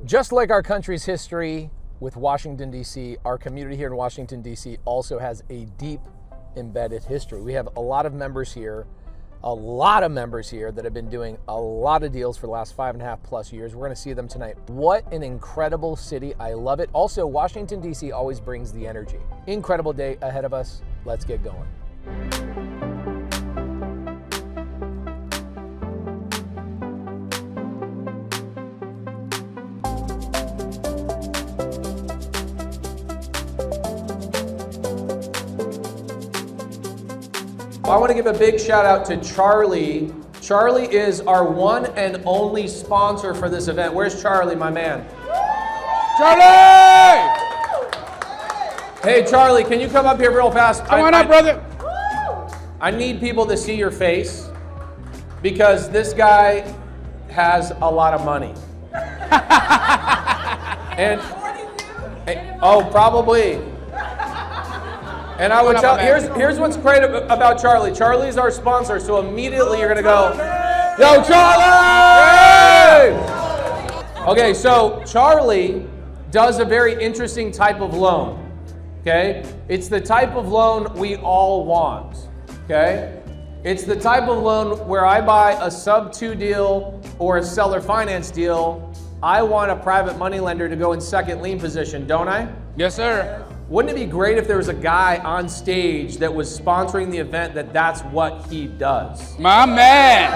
Just like our country's history with Washington, D.C., our community here in Washington, D.C. also has a deep embedded history. We have a lot of members here that have been doing a lot of deals for the last 5.5+ years. We're gonna see them tonight. What an incredible city, I love it. Also, Washington, D.C. always brings the energy. Incredible day ahead of us, let's get going. I want to give a big shout out to Charlie. Charlie is our one and only sponsor for this event. Where's Charlie, my man? Charlie! Hey, Charlie, can you come up here real fast? Come on up, brother. I need people to see your face because this guy has a lot of money. And oh, probably. And I would tell, here's what's great about Charlie. Charlie's our sponsor, so immediately you're gonna go, yo, Charlie! Okay, so Charlie does a very interesting type of loan, okay? It's the type of loan we all want, okay? It's the type of loan where I buy a sub-2 deal or a seller finance deal. I want a private money lender to go in second lien position, don't I? Yes, sir. Wouldn't it be great if there was a guy on stage that was sponsoring the event that's what he does? My man.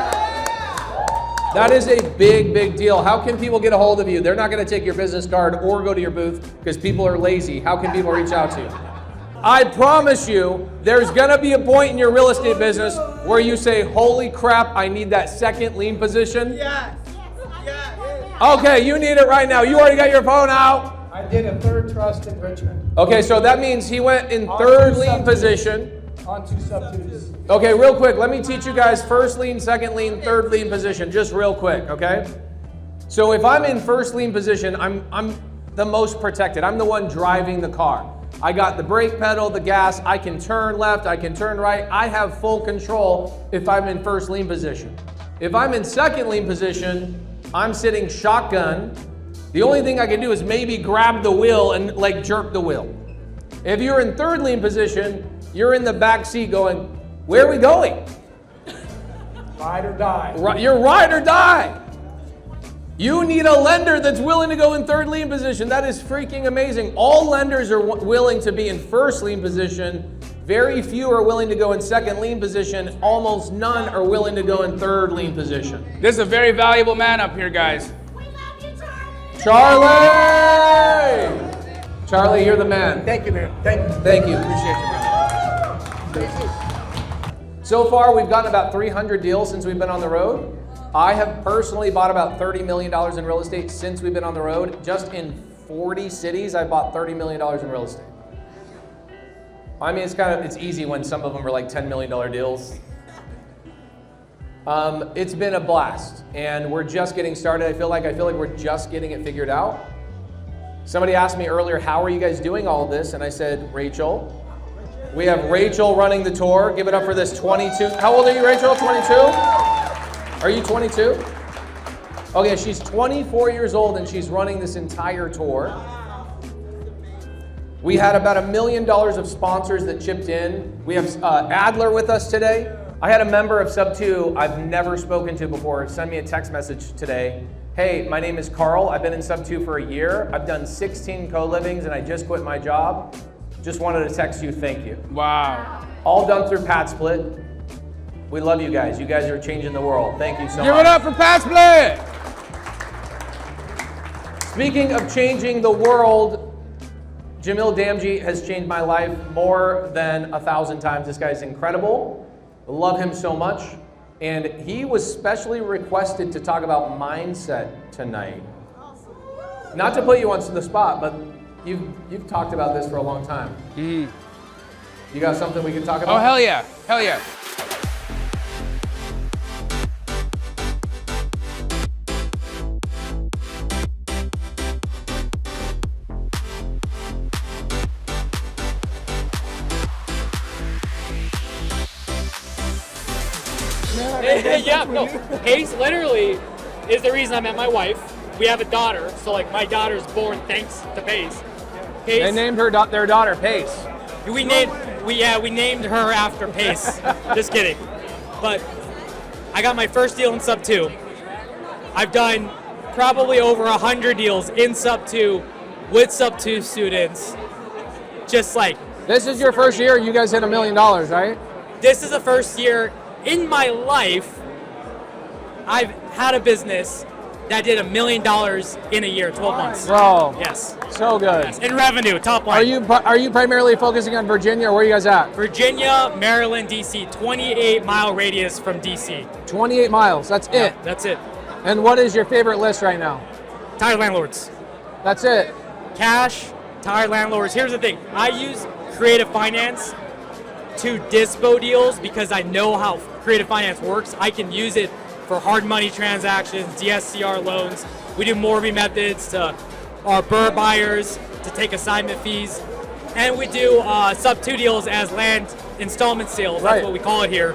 That is a big, big deal. How can people get a hold of you? They're not gonna take your business card or go to your booth because people are lazy. How can people reach out to you? I promise you, there's gonna be a point in your real estate business where you say, holy crap, I need that second lien position. Yes. Okay, you need it right now. You already got your phone out. I did a third trust in Richmond. Okay, so that means he went in third lien position. On 2 sub-2s. Okay, real quick, let me teach you guys first lien, second lien, third lien position, just real quick, okay? So if I'm in first lien position, I'm the most protected. I'm the one driving the car. I got the brake pedal, the gas, I can turn left, I can turn right. I have full control if I'm in first lien position. If I'm in second lien position, I'm sitting shotgun. The only thing I can do is maybe grab the wheel and like jerk the wheel. If you're in third lien position, you're in the back seat going, where are we going? Ride or die. You're ride or die. You need a lender that's willing to go in third lien position. That is freaking amazing. All lenders are willing to be in first lien position. Very few are willing to go in second lien position. Almost none are willing to go in third lien position. This is a very valuable man up here, guys. Charlie! Charlie, you're the man. Thank you, man. Thank you. Thank you. Appreciate you, brother. So far, we've gotten about 300 deals since we've been on the road. I have personally bought about $30 million in real estate since we've been on the road. Just in 40 cities, I bought $30 million in real estate. I mean, it's easy when some of them are like $10 million deals. It's been a blast, and we're just getting started. I feel like we're just getting it figured out. Somebody asked me earlier, how are you guys doing all of this? And I said, Rachel. We have Rachel running the tour. Give it up for this 22. How old are you, Rachel? 22? Are you 22? Okay, she's 24 years old and she's running this entire tour. We had about $1 million of sponsors that chipped in. We have Adler with us today. I had a member of Sub2 I've never spoken to before send me a text message today. Hey, my name is Carl. I've been in Sub2 for a year. I've done 16 co-livings and I just quit my job. Just wanted to text you, thank you. Wow. All done through Pat Split. We love you guys. You guys are changing the world. Thank you so much. Give it up for Pat Split. Speaking of changing the world, Jamil Damji has changed my life more than 1,000 times. This guy's incredible. I love him so much. And he was specially requested to talk about mindset tonight. Not to put you on the spot, but you've talked about this for a long time. You got something we can talk about? Oh, hell yeah. Hell yeah. Yeah, no. Pace literally is the reason I met my wife. we have a daughter, so like my daughter's born thanks to Pace. They named their daughter Pace. We named her after Pace. Just kidding. But I got my first deal in sub 2. I've done probably over 100 deals in sub 2 with sub 2 students. Just like This is your first year. You guys hit $1 million, right? this is the first year in my life I've had a business that did $1 million in a year, 12 months. Bro, Yes. so good. Yes. In revenue, top line. Are you primarily focusing on Virginia, or where are you guys at? Virginia, Maryland, DC, 28-mile radius from DC. 28 miles. That's it. That's it. And what is your favorite list right now? Tired landlords. That's it. Cash, tired landlords. Here's the thing. I use creative finance to dispo deals because I know how creative finance works. I can use it for hard money transactions, DSCR loans. We do Morby methods to our BRRRR buyers to take assignment fees. And we do sub 2 deals as land installment sales. That's Right. what we call it here.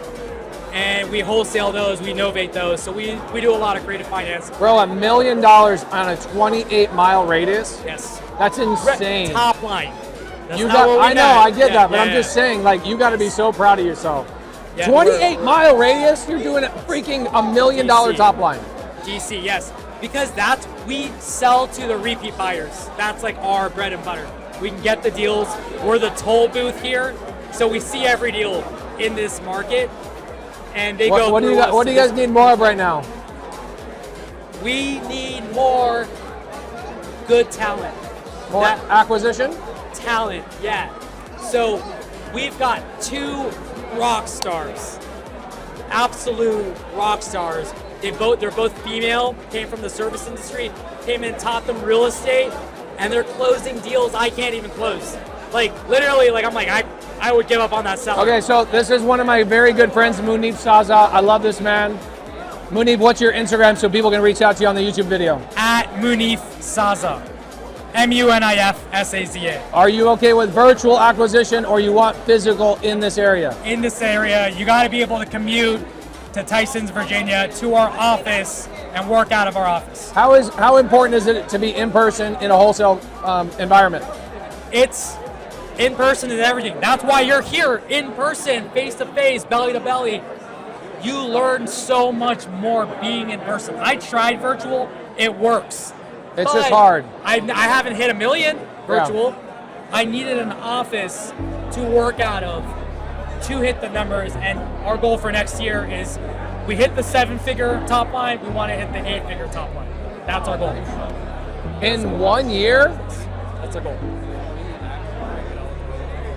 And we wholesale those, we novate those. So we do a lot of creative finance. Bro, $1 million on a 28-mile radius? Yes. That's insane. Top line. That's You not got, what we I know, met. I get Yeah, that, but yeah, I'm just saying, like, you got to be so proud of yourself. Yeah, 28-mile radius, you're doing a freaking $1 million DC. top line. DC, yes. Because we sell to the repeat buyers. That's like our bread and butter. We can get the deals. We're the toll booth here. So we see every deal in this market. And they go What do through you us. what do you guys need more of right now? We need more good talent. More That- acquisition? Talent, yeah. So we've got 2 rock stars, absolute rock stars. They're both female, came from the service industry, came in, taught them real estate, and they're closing deals I can't even close. Like literally, like I'm like I would give up on that seller. Okay, so this is one of my very good friends, Munif Saza. I love this man. Munif, what's your Instagram so people can reach out to you on the YouTube video? At Munif Saza, MUNIFSAZA. Are you okay with virtual acquisition, or you want physical in this area? In this area, you got to be able to commute to Tysons, Virginia, to our office and work out of our office. How important is it to be in person in a wholesale environment? It's in person and everything. That's why you're here in person, face to face, belly to belly. You learn so much more being in person. I tried virtual, it works. It's But just hard. I haven't hit $1 million virtual. I needed an office to work out of to hit the numbers, and our goal for next year is we hit the 7-figure top line, we want to hit the 8-figure top line. That's our goal. In 1 year? That's our goal.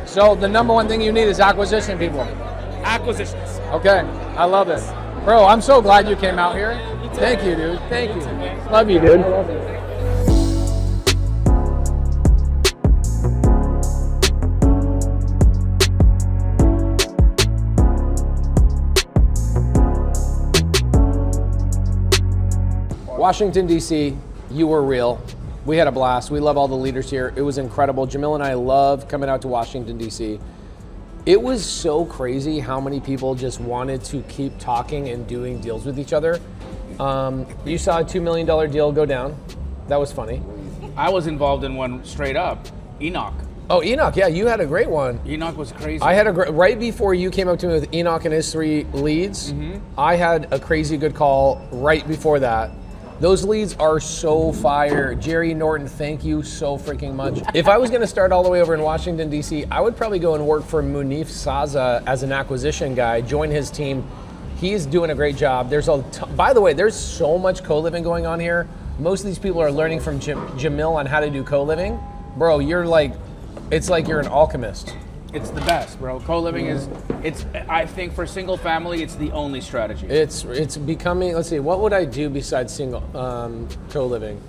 So the number one thing you need is acquisition people. Acquisitions. Okay, I love it. Bro, I'm so glad you came out here. Thank you, dude. Thank you. Love you, dude. Washington, D.C., you were real. We had a blast. We love all the leaders here. It was incredible. Jamil and I love coming out to Washington, D.C. It was so crazy how many people just wanted to keep talking and doing deals with each other. You saw a $2 million deal go down. That was funny. I was involved in one straight up. Enoch. Oh, Enoch, yeah, you had a great one. Enoch was crazy. I had right before you came up to me with Enoch and his 3 leads, I had a crazy good call right before that. Those leads are so fire. Jerry Norton, thank you so freaking much. If I was gonna start all the way over in Washington, D.C., I would probably go and work for Munif Saza as an acquisition guy, join his team. He's doing a great job. By the way, there's so much co-living going on here. Most of these people are learning from Jamil on how to do co-living. Bro, it's like you're an alchemist. It's the best, bro. Co-living I think for single family, it's the only strategy. It's becoming, let's see, what would I do besides single co-living?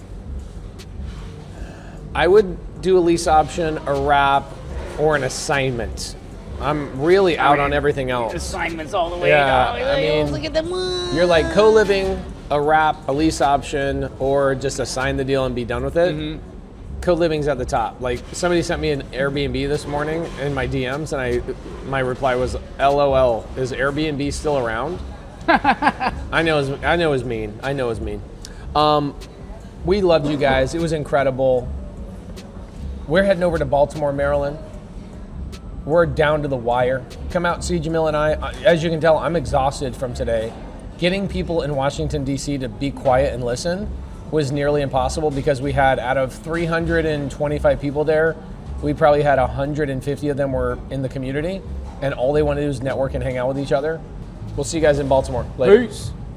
I would do a lease option, a wrap, or an assignment. I'm really out on everything else. Assignments all the way Yeah, down. I mean, Look at them. You're like co-living, a wrap, a lease option, or just assign the deal and be done with it. Co-living's at the top. Like somebody sent me an Airbnb this morning in my DMs, and my reply was, "LOL, is Airbnb still around?" I know it's mean. We loved you guys. It was incredible. We're heading over to Baltimore, Maryland. We're down to the wire. Come out and see Jamil and I. As you can tell, I'm exhausted from today. Getting people in Washington, D.C. to be quiet and listen was nearly impossible because we had, out of 325 people there, we probably had 150 of them were in the community, and all they wanted to do is network and hang out with each other. We'll see you guys in Baltimore. Later. Peace.